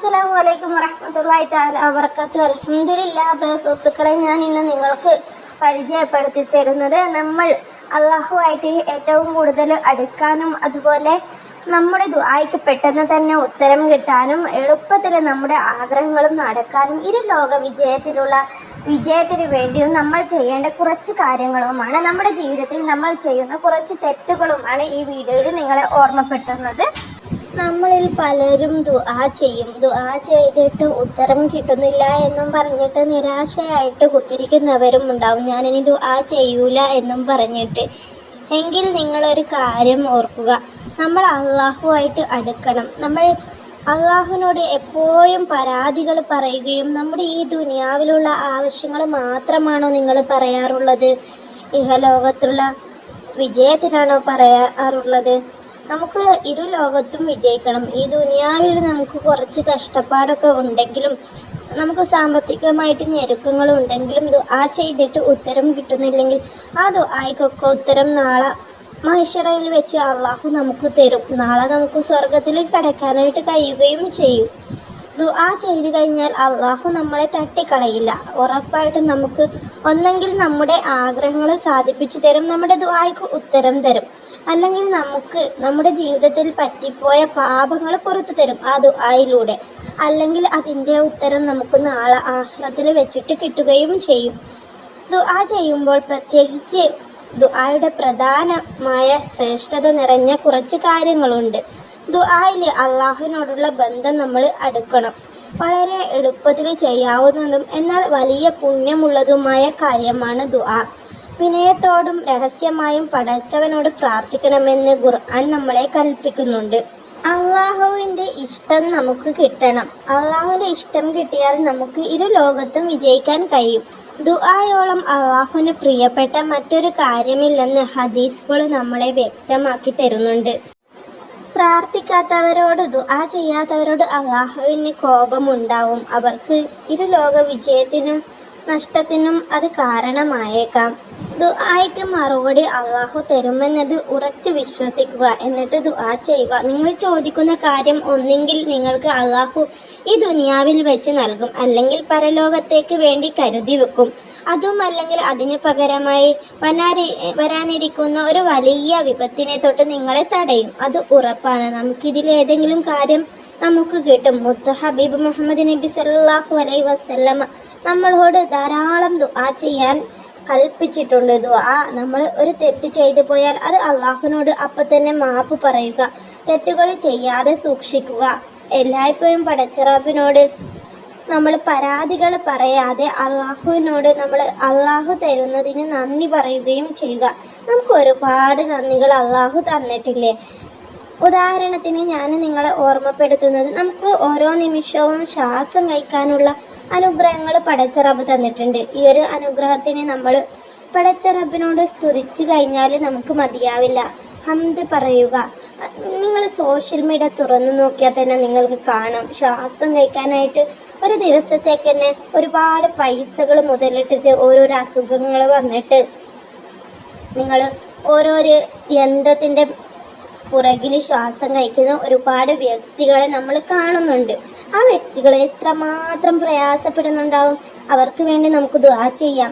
അസ്സലാമു അലൈക്കും വറഹ്മത്തുള്ളാഹി തആല വബറകാതുഹു. അൽഹംദുലില്ലാഹ്. പ്രിയ സുഹൃത്തുക്കളെ, ഞാൻ ഇന്ന് നിങ്ങൾക്ക് പരിചയപ്പെടുത്തി തരുന്നത് നമ്മൾ അള്ളാഹുവായിട്ട് ഏറ്റവും കൂടുതൽ അടുക്കാനും അതുപോലെ നമ്മുടെ ദുആയ്ക്ക് പെട്ടെന്ന് തന്നെ ഉത്തരം കിട്ടാനും എളുപ്പത്തിൽ നമ്മുടെ ആഗ്രഹങ്ങളും നടക്കാനും ലോക വിജയത്തിന് വേണ്ടിയും നമ്മൾ ചെയ്യേണ്ട കുറച്ച് കാര്യങ്ങളുമാണ്, നമ്മുടെ ജീവിതത്തിൽ നമ്മൾ ചെയ്യുന്ന കുറച്ച് തെറ്റുകളുമാണ് ഈ വീഡിയോയിൽ നിങ്ങളെ ഓർമ്മപ്പെടുത്തുന്നത്. നമ്മളിൽ പലരും ദുആ ചെയ്തിട്ട് ഉത്തരം കിട്ടുന്നില്ല എന്നും പറഞ്ഞിട്ട് നിരാശയായിട്ട് കുത്തിരിക്കുന്നവരും ഉണ്ടാവും. ഞാനിനി ദുആ ചെയ്യൂല എന്നും പറഞ്ഞിട്ട്. എങ്കിൽ നിങ്ങളൊരു കാര്യം ഓർക്കുക, നമ്മൾ അള്ളാഹുവായിട്ട് അടുക്കണം. നമ്മൾ അള്ളാഹുവിനോട് എപ്പോഴും പരാതികൾ പറയുകയും നമ്മുടെ ഈ ദുനിയാവിലുള്ള ആവശ്യങ്ങൾ മാത്രമാണോ നിങ്ങൾ പറയാറുള്ളത്? ഇഹലോകത്തുള്ള വിജയത്തിനാണോ പറയാറുള്ളത്? നമുക്ക് ലോകത്തും വിജയിക്കണം. ഈ ദുനിയാവിൽ നമുക്ക് കുറച്ച് കഷ്ടപ്പാടൊക്കെ ഉണ്ടെങ്കിലും, നമുക്ക് സാമ്പത്തികമായിട്ട് ഞെരുക്കങ്ങളുണ്ടെങ്കിലും, ദുആ ചെയ്തിട്ട് ഉത്തരം കിട്ടുന്നില്ലെങ്കിൽ ആ ദുആയ്ക്കൊക്കെ ഉത്തരം നാളെ മഹ്ശറയിൽ വെച്ച് അള്ളാഹു നമുക്ക് തരും. നാളെ നമുക്ക് സ്വർഗത്തിൽ കടക്കാനായിട്ട് കഴിയുകയും ചെയ്യും. ദുആ ചെയ്ത് കഴിഞ്ഞാൽ അള്ളാഹു നമ്മളെ തട്ടിക്കളയില്ല. ഉറപ്പായിട്ടും നമുക്ക് ഒന്നെങ്കിൽ നമ്മുടെ ആഗ്രഹങ്ങൾ സാധിപ്പിച്ചു തരും, നമ്മുടെ ദുആയ്ക്ക് ഉത്തരം തരും. അല്ലെങ്കിൽ നമുക്ക് നമ്മുടെ ജീവിതത്തിൽ പറ്റിപ്പോയ പാപങ്ങൾ പുറത്തു തരും ആ ദുആയിലൂടെ. അല്ലെങ്കിൽ അതിൻ്റെ ഉത്തരം നമുക്ക് നാളെ ആഖിറത്തിൽ വെച്ചിട്ട് കിട്ടുകയും ചെയ്യും. ദുആ ചെയ്യുമ്പോൾ പ്രത്യേകിച്ച് ദുആയുടെ പ്രധാനമായ ശ്രേഷ്ഠത നിറഞ്ഞ കുറച്ച് കാര്യങ്ങളുണ്ട്. ദുആയിൽ അള്ളാഹുവിനോടുള്ള ബന്ധം നമ്മൾ അടുക്കണം. വളരെ എളുപ്പത്തിൽ ചെയ്യാവുന്നതും എന്നാൽ വലിയ പുണ്യമുള്ളതുമായ കാര്യമാണ് ദുആ. വിനയത്തോടും രഹസ്യമായും പടച്ചവനോട് പ്രാർത്ഥിക്കണമെന്ന് ഖുർആൻ നമ്മളെ കൽപ്പിക്കുന്നുണ്ട്. അള്ളാഹുവിൻ്റെ ഇഷ്ടം നമുക്ക് കിട്ടണം. അള്ളാഹുവിൻ്റെ ഇഷ്ടം കിട്ടിയാൽ നമുക്ക് ലോകത്തും വിജയിക്കാൻ കഴിയും. ദുആയോളം അള്ളാഹുവിന് പ്രിയപ്പെട്ട മറ്റൊരു കാര്യമില്ലെന്ന് ഹദീസുകൾ നമ്മളെ വ്യക്തമാക്കി തരുന്നുണ്ട്. പ്രാർത്ഥിക്കാത്തവരോട്, ദുആ ചെയ്യാത്തവരോട് അള്ളാഹുവിന് കോപമുണ്ടാവും. അവർക്ക് ലോക വിജയത്തിനും നഷ്ടത്തിനും അത് കാരണമായേക്കാം. ദുആയ്ക്ക് മറുപടി അള്ളാഹു തരുമെന്നത് ഉറച്ച് വിശ്വസിക്കുക, എന്നിട്ട് ദുആ ചെയ്യുക. നിങ്ങൾ ചോദിക്കുന്ന കാര്യം ഒന്നെങ്കിൽ നിങ്ങൾക്ക് അള്ളാഹു ഈ ദുനിയാവിൽ വെച്ച് നൽകും, അല്ലെങ്കിൽ പരലോകത്തേക്ക് വേണ്ടി കരുതി വെക്കും. അതുമല്ലെങ്കിൽ അതിന് പകരമായി വരാനിരിക്കുന്ന ഒരു വലിയ വിപത്തിനെ തൊട്ട് നിങ്ങളെ തടയും. അത് ഉറപ്പാണ്. നമുക്കിതിലേതെങ്കിലും കാര്യം നമുക്ക് കിട്ടും. മുത്ത് ഹബീബ് മുഹമ്മദ് നബി സല്ലല്ലാഹു അലൈഹി വസല്ലമ നമ്മളോട് ധാരാളം ദുആ ചെയ്യാൻ കൽപ്പിച്ചിട്ടുണ്ട്. ദുആ, നമ്മൾ ഒരു തെറ്റ് ചെയ്തു പോയാൽ അത് അള്ളാഹുവിനോട് അപ്പം തന്നെ മാപ്പ് പറയുക, തെറ്റുകൾ ചെയ്യാതെ സൂക്ഷിക്കുക. എല്ലായ്പ്പോഴും പടച്ചറബിനോട് നമ്മൾ പരാതികൾ പറയാതെ അള്ളാഹുവിനോട് നമ്മൾ അള്ളാഹു തരുന്നതിന് നന്ദി പറയുകയും ചെയ്യുക. നമുക്ക് ഒരുപാട് നന്ദികൾ അള്ളാഹു തന്നിട്ടില്ലേ? ഉദാഹരണത്തിന് ഞാൻ നിങ്ങളെ ഓർമ്മപ്പെടുത്തുന്നത്, നമുക്ക് ഓരോ നിമിഷവും ശ്വാസം കഴിക്കാനുള്ള അനുഗ്രഹങ്ങൾ പടച്ചറബ് തന്നിട്ടുണ്ട്. ഈ ഒരു അനുഗ്രഹത്തിന് നമ്മൾ പടച്ചറബിനോട് സ്തുതിച്ചു കഴിഞ്ഞാൽ നമുക്ക് മതിയാവില്ല. ഹംദ് പറയുക. നിങ്ങൾ സോഷ്യൽ മീഡിയ തുറന്നു നോക്കിയാൽ തന്നെ നിങ്ങൾക്ക് കാണാം, ശ്വാസം കഴിക്കാനായിട്ട് ഒരു ദിവസത്തേക്ക് തന്നെ ഒരുപാട് പൈസകൾ മുതലിട്ടിട്ട് ഓരോരോ അസുഖങ്ങൾ വന്നിട്ട് നിങ്ങൾ ഓരോരോ യന്ത്രത്തിൻ്റെ പുറകിൽ ശ്വാസം കഴിക്കുന്ന ഒരുപാട് വ്യക്തികളെ നമ്മൾ കാണുന്നുണ്ട്. ആ വ്യക്തികൾ എത്രമാത്രം പ്രയാസപ്പെടുന്നുണ്ടാവും. അവർക്ക് വേണ്ടി നമുക്ക് ദുആ ചെയ്യാം.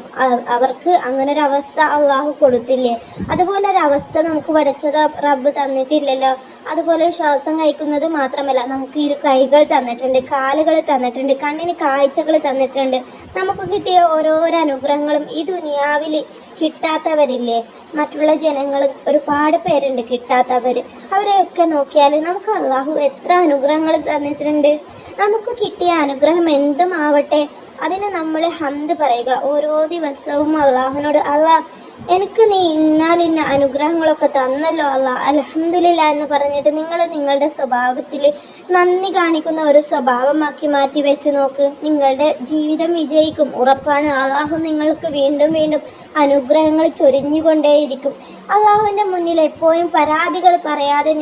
അവർക്ക് അങ്ങനെ ഒരു അവസ്ഥ അള്ളാഹു കൊടുത്തില്ലേ? അതുപോലെ ഒരു അവസ്ഥ നമുക്ക് പഠിച്ച റബ്ബ് തന്നിട്ടില്ലല്ലോ. അതുപോലെ ശ്വാസം കഴിക്കുന്നത് മാത്രമല്ല, നമുക്ക് കൈകൾ തന്നിട്ടുണ്ട്, കാലുകൾ തന്നിട്ടുണ്ട്, കണ്ണിന് കാഴ്ചകൾ തന്നിട്ടുണ്ട്. നമുക്ക് കിട്ടിയ ഓരോരോ അനുഗ്രഹങ്ങളും ഈ ദുനിയാവിൽ കിട്ടാത്തവരില്ലേ? മറ്റുള്ള ജനങ്ങൾ ഒരുപാട് പേരുണ്ട് കിട്ടാത്തവർ. അവരെയൊക്കെ നോക്കിയാൽ നമുക്ക് അള്ളാഹു എത്ര അനുഗ്രഹങ്ങൾ തന്നിട്ടുണ്ട്. നമുക്ക് കിട്ടിയ അനുഗ്രഹം എന്തും ആവട്ടെ, അതിന് നമ്മൾ ഹംദ് പറയുക. ഓരോ ദിവസവും അള്ളാഹുവിനോട്, അള്ളാഹ് എനിക്ക് നീ ഇന്ന അനുഗ്രഹങ്ങളൊക്കെ തന്നല്ലോ അള്ളാഹ്, അൽഹംദുലില്ലാ എന്ന് പറഞ്ഞിട്ട് നിങ്ങൾ നിങ്ങളുടെ സ്വഭാവത്തിൽ നന്ദി കാണിക്കുന്ന ഒരു സ്വഭാവമാക്കി മാറ്റി വെച്ച് നോക്ക്. നിങ്ങളുടെ ജീവിതം വിജയിക്കും, ഉറപ്പാണ്. അള്ളാഹു നിങ്ങൾക്ക് വീണ്ടും വീണ്ടും അനുഗ്രഹങ്ങൾ ചൊരിഞ്ഞുകൊണ്ടേയിരിക്കും. അള്ളാഹുവിൻ്റെ മുന്നിൽ എപ്പോഴും പരാതികൾ പറയാതെ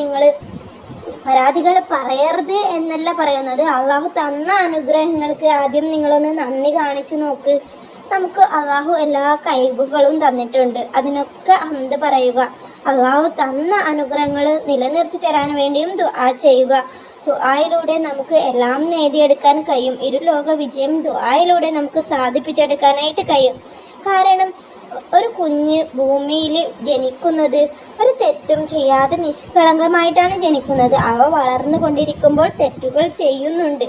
പരാതികൾ പറയരുത് എന്നല്ല പറയുന്നത്. അള്ളാഹു തന്ന അനുഗ്രഹങ്ങൾക്ക് ആദ്യം നിങ്ങളൊന്ന് നന്ദി കാണിച്ചു നോക്ക്. നമുക്ക് അള്ളാഹു എല്ലാ കഴിവുകളും തന്നിട്ടുണ്ട്. അതിനൊക്കെ ഹംദ് പറയുക. അള്ളാഹു തന്ന അനുഗ്രഹങ്ങൾ നിലനിർത്തി തരാൻ വേണ്ടിയും ദുആ ചെയ്യുക. ദുആയിലൂടെ നമുക്ക് എല്ലാം നേടിയെടുക്കാൻ കഴിയും. ഇരുലോക വിജയം ദുആയിലൂടെ നമുക്ക് സാധിപ്പിച്ചെടുക്കാനായിട്ട് കഴിയും. കാരണം ഒരു കുഞ്ഞ് ഭൂമിയിൽ ജനിക്കുന്നത് ഒരു തെറ്റും ചെയ്യാതെ നിഷ്കളങ്കമായിട്ടാണ് ജനിക്കുന്നത്. അവ വളർന്നു കൊണ്ടിരിക്കുമ്പോൾ തെറ്റുകൾ ചെയ്യുന്നുണ്ട്.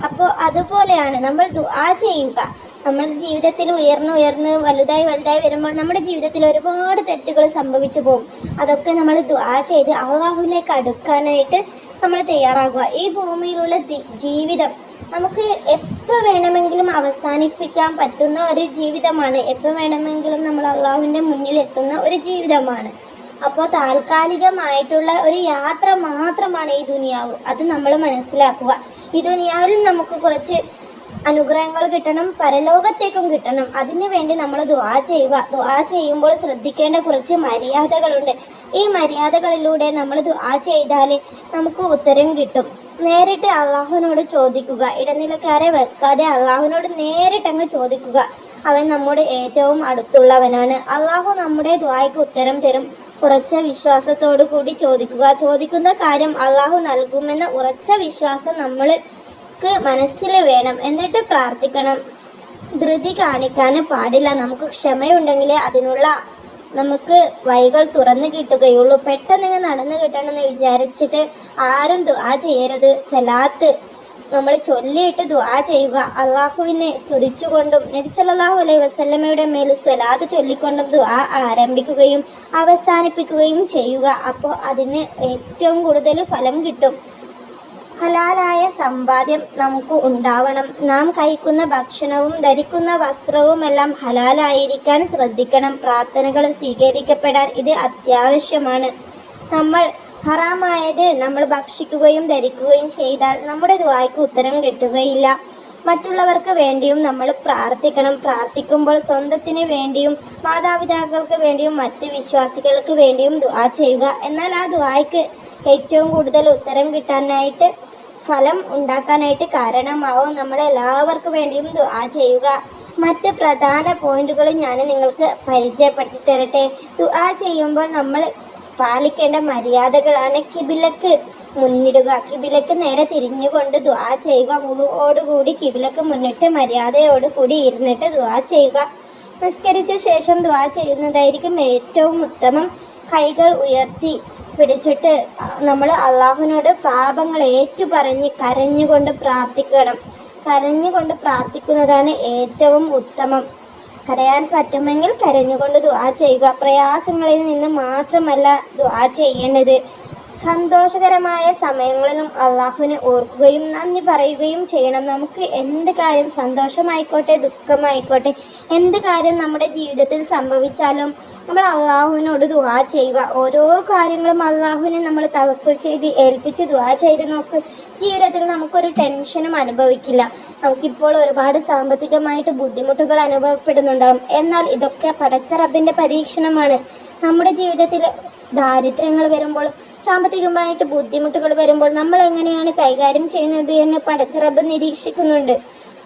അപ്പോൾ അതുപോലെയാണ് നമ്മൾ ദുആ ചെയ്യുക. നമ്മൾ ജീവിതത്തിൽ ഉയർന്ന് വലുതായി വരുമ്പോൾ നമ്മുടെ ജീവിതത്തിൽ ഒരുപാട് തെറ്റുകൾ സംഭവിച്ചു പോകും. അതൊക്കെ നമ്മൾ ദുആ ചെയ്ത് അള്ളാഹുവിലേക്ക് അടുക്കാനായിട്ട് നമ്മൾ തയ്യാറാകുക. ഈ ഭൂമിയിലുള്ള ജീവിതം നമുക്ക് എപ്പോൾ വേണമെങ്കിലും അവസാനിപ്പിക്കാൻ പറ്റുന്ന ഒരു ജീവിതമാണ്. എപ്പോൾ വേണമെങ്കിലും നമ്മൾ അള്ളാഹുവിൻ്റെ മുന്നിൽ എത്തുന്ന ഒരു ജീവിതമാണ്. അപ്പോൾ താൽക്കാലികമായിട്ടുള്ള ഒരു യാത്ര മാത്രമാണ് ഈ ദുനിയാവ്. അത് നമ്മൾ മനസ്സിലാക്കുക. ഈ ദുനിയാവിൽ നമുക്ക് കുറച്ച് അനുഗ്രഹങ്ങൾ കിട്ടണം, പരലോകത്തേക്കും കിട്ടണം. അതിനു വേണ്ടി നമ്മൾ ദുആ ചെയ്യുക. ദുആ ചെയ്യുമ്പോൾ ശ്രദ്ധിക്കേണ്ട കുറച്ച് മര്യാദകളുണ്ട്. ഈ മര്യാദകളിലൂടെ നമ്മൾ ദുആ ചെയ്താൽ നമുക്ക് ഉത്തരം കിട്ടും. നേരിട്ട് അള്ളാഹുവിനോട് ചോദിക്കുക. ഇടനിലക്കാരെ വെക്കാതെ അള്ളാഹുവിനോട് നേരിട്ടങ്ങ് ചോദിക്കുക. അവൻ നമ്മുടെ ഏറ്റവും അടുത്തുള്ളവനാണ്. അള്ളാഹു നമ്മുടെ ദുആയ്ക്ക് ഉത്തരം തരും. ഉറച്ച വിശ്വാസത്തോടു കൂടി ചോദിക്കുക. ചോദിക്കുന്ന കാര്യം അള്ളാഹു നൽകുമെന്ന ഉറച്ച വിശ്വാസം നമ്മൾക്ക് മനസ്സിൽ വേണം. എന്നിട്ട് പ്രാർത്ഥിക്കണം. ധൃതി കാണിക്കാൻ പാടില്ല. നമുക്ക് ക്ഷമയുണ്ടെങ്കിലേ അതിനുള്ള നമുക്ക് വഴികൾ തുറന്നു കിട്ടുകയുള്ളൂ. പെട്ടെന്ന് നടന്നു കിട്ടണമെന്ന് വിചാരിച്ചിട്ട് ആരും ദുആ ചെയ്യരുത്. സലാത്ത് നമ്മൾ ചൊല്ലിയിട്ട് ദുആ ചെയ്യുക. അള്ളാഹുവിനെ സ്തുതിച്ചുകൊണ്ടും നബി സല്ലല്ലാഹു അലൈഹി വസല്ലമയുടെ മേൽ സ്വലാത്ത് ചൊല്ലിക്കൊണ്ടും ദുആ ആരംഭിക്കുകയും അവസാനിപ്പിക്കുകയും ചെയ്യുക. അപ്പോൾ അതിന് ഏറ്റവും കൂടുതൽ ഫലം കിട്ടും. ഹലാലായ സമ്പാദ്യം നമുക്ക് ഉണ്ടാവണം. നാം കഴിക്കുന്ന ഭക്ഷണവും ധരിക്കുന്ന വസ്ത്രവും എല്ലാം ഹലാലായിരിക്കാൻ ശ്രദ്ധിക്കണം. പ്രാർത്ഥനകൾ സ്വീകരിക്കപ്പെടാൻ ഇത് അത്യാവശ്യമാണ്. നമ്മൾ ഹറാമായത് നമ്മൾ ഭക്ഷിക്കുകയും ധരിക്കുകയും ചെയ്താൽ നമ്മുടെ ദുആയ്ക്ക് ഉത്തരം കിട്ടുകയില്ല. മറ്റുള്ളവർക്ക് വേണ്ടിയും നമ്മൾ പ്രാർത്ഥിക്കണം. പ്രാർത്ഥിക്കുമ്പോൾ സ്വന്തത്തിന് വേണ്ടിയും മാതാപിതാക്കൾക്ക് വേണ്ടിയും മറ്റ് വിശ്വാസികൾക്ക് വേണ്ടിയും ദുആ ചെയ്യുക. എന്നാൽ ആ ദുആയ്ക്ക് ഏറ്റവും കൂടുതൽ ഉത്തരം കിട്ടാനായിട്ട് ഫലം ഉണ്ടാക്കാനായിട്ട് കാരണമാവും. നമ്മളെല്ലാവർക്കും വേണ്ടിയും ദുആ ചെയ്യുക. മറ്റ് പ്രധാന പോയിന്റുകൾ ഞാൻ നിങ്ങൾക്ക് പരിചയപ്പെടുത്തി തരട്ടെ. ദുആ ചെയ്യുമ്പോൾ നമ്മൾ പാലിക്കേണ്ട മര്യാദകളാണ്. കിബിലക്ക് മുന്നിടുക. കിബിലക്ക് നേരെ തിരിഞ്ഞുകൊണ്ട് ദുആ ചെയ്യുക. വുളുവോടുകൂടി കിബിലക്ക് മുന്നിട്ട് മര്യാദയോടുകൂടി ഇരുന്നിട്ട് ദുആ ചെയ്യുക. നിസ്കരിച്ച ശേഷം ദുആ ചെയ്യുന്നതായിരിക്കും ഏറ്റവും ഉത്തമം. കൈകൾ ഉയർത്തി പിടിച്ചിട്ട് നമ്മൾ അള്ളാഹുവിനോട് പാപങ്ങൾ ഏറ്റുപറഞ്ഞ് കരഞ്ഞുകൊണ്ട് പ്രാർത്ഥിക്കണം. കരഞ്ഞുകൊണ്ട് പ്രാർത്ഥിക്കുന്നതാണ് ഏറ്റവും ഉത്തമം. കരയാൻ പറ്റുമെങ്കിൽ കരഞ്ഞുകൊണ്ട് ദുആ ചെയ്യുക. പ്രയാസങ്ങളിൽ നിന്ന് മാത്രമല്ല ദുആ ചെയ്യേണ്ടത്. സന്തോഷകരമായ സമയങ്ങളിലും അള്ളാഹുവിനെ ഓർക്കുകയും നന്ദി പറയുകയും ചെയ്യണം. നമുക്ക് എന്ത് കാര്യം, സന്തോഷമായിക്കോട്ടെ ദുഃഖമായിക്കോട്ടെ, എന്ത് കാര്യം നമ്മുടെ ജീവിതത്തിൽ സംഭവിച്ചാലും നമ്മൾ അള്ളാഹുവിനോട് ദുആ ചെയ്യുക. ഓരോ കാര്യങ്ങളും അള്ളാഹുവിനെ നമ്മൾ തവക്കുൽ ചെയ്ത് ഏൽപ്പിച്ച് ദുആ ചെയ്ത് നോക്ക്. ജീവിതത്തിൽ നമുക്കൊരു ടെൻഷനും അനുഭവിക്കില്ല. നമുക്കിപ്പോൾ ഒരുപാട് സാമ്പത്തികമായിട്ട് ബുദ്ധിമുട്ടുകൾ അനുഭവപ്പെടുന്നുണ്ടാകും. എന്നാൽ ഇതൊക്കെ പടച്ച റബ്ബിൻ്റെ പരീക്ഷണമാണ്. നമ്മുടെ ജീവിതത്തിൽ ദാരിദ്ര്യങ്ങൾ വരുമ്പോൾ, സാമ്പത്തികമായിട്ട് ബുദ്ധിമുട്ടുകൾ വരുമ്പോൾ നമ്മൾ എങ്ങനെയാണ് കൈകാര്യം ചെയ്യുന്നത് എന്ന് പടച്ച റബ്ബ് നിരീക്ഷിക്കുന്നുണ്ട്.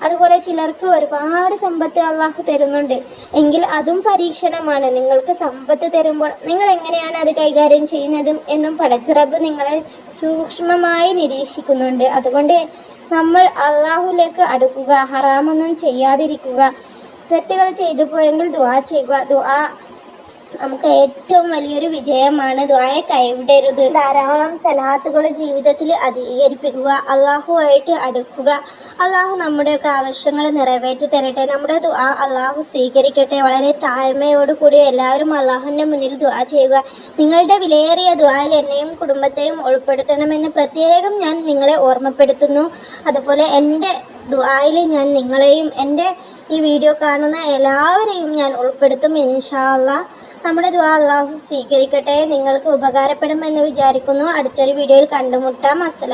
അതുപോലെ ചിലർക്ക് ഒരുപാട് സമ്പത്ത് അള്ളാഹു തരുന്നുണ്ട്. എങ്കിൽ അതും പരീക്ഷണമാണ്. നിങ്ങൾക്ക് സമ്പത്ത് തരുമ്പോൾ നിങ്ങൾ എങ്ങനെയാണ് അത് കൈകാര്യം ചെയ്യുന്നതും എന്നും പടച്ച റബ്ബ് നിങ്ങളെ സൂക്ഷ്മമായി നിരീക്ഷിക്കുന്നുണ്ട്. അതുകൊണ്ട് നമ്മൾ അള്ളാഹുലേക്ക് അടുക്കുക. ഹറാമൊന്നും ചെയ്യാതിരിക്കുക. തെറ്റുകൾ ചെയ്തു പോയെങ്കിൽ ദുആ ചെയ്യുക. ദുആ നമുക്ക് ഏറ്റവും വലിയൊരു വിജയമാണ്. ദുആയെ കൈവിടരുത്. ധാരാളം സലാത്തുകൾ ജീവിതത്തിൽ അധികരിപ്പിക്കുക. അള്ളാഹുവായിട്ട് അടുക്കുക. അള്ളാഹു നമ്മുടെയൊക്കെ ആവശ്യങ്ങൾ നിറവേറ്റി തരട്ടെ. നമ്മുടെ ദുആ അള്ളാഹു സ്വീകരിക്കട്ടെ. വളരെ താഴ്മയോടുകൂടി എല്ലാവരും അള്ളാഹുവിൻ്റെ മുന്നിൽ ദുആ ചെയ്യുക. നിങ്ങളുടെ വിലയേറിയ ദുആയിൽ എന്നെയും കുടുംബത്തെയും ഉൾപ്പെടുത്തണമെന്ന് പ്രത്യേകം ഞാൻ നിങ്ങളെ ഓർമ്മപ്പെടുത്തുന്നു. അതുപോലെ എൻ്റെ ദുആയിൽ ഞാൻ നിങ്ങളെയും എൻ്റെ ഈ വീഡിയോ കാണുന്ന എല്ലാവരെയും ഞാൻ ഉൾപ്പെടുത്തും ഇൻഷാ അല്ലാഹ്. നമ്മുടെ ദുആ അള്ളാഹു സ്വീകരിക്കട്ടെ. നിങ്ങൾക്ക് ഉപകാരപ്പെടുമെന്ന് വിചാരിക്കുന്നു. അടുത്തൊരു വീഡിയോയിൽ കണ്ടുമുട്ടാം. അസ്സലാം.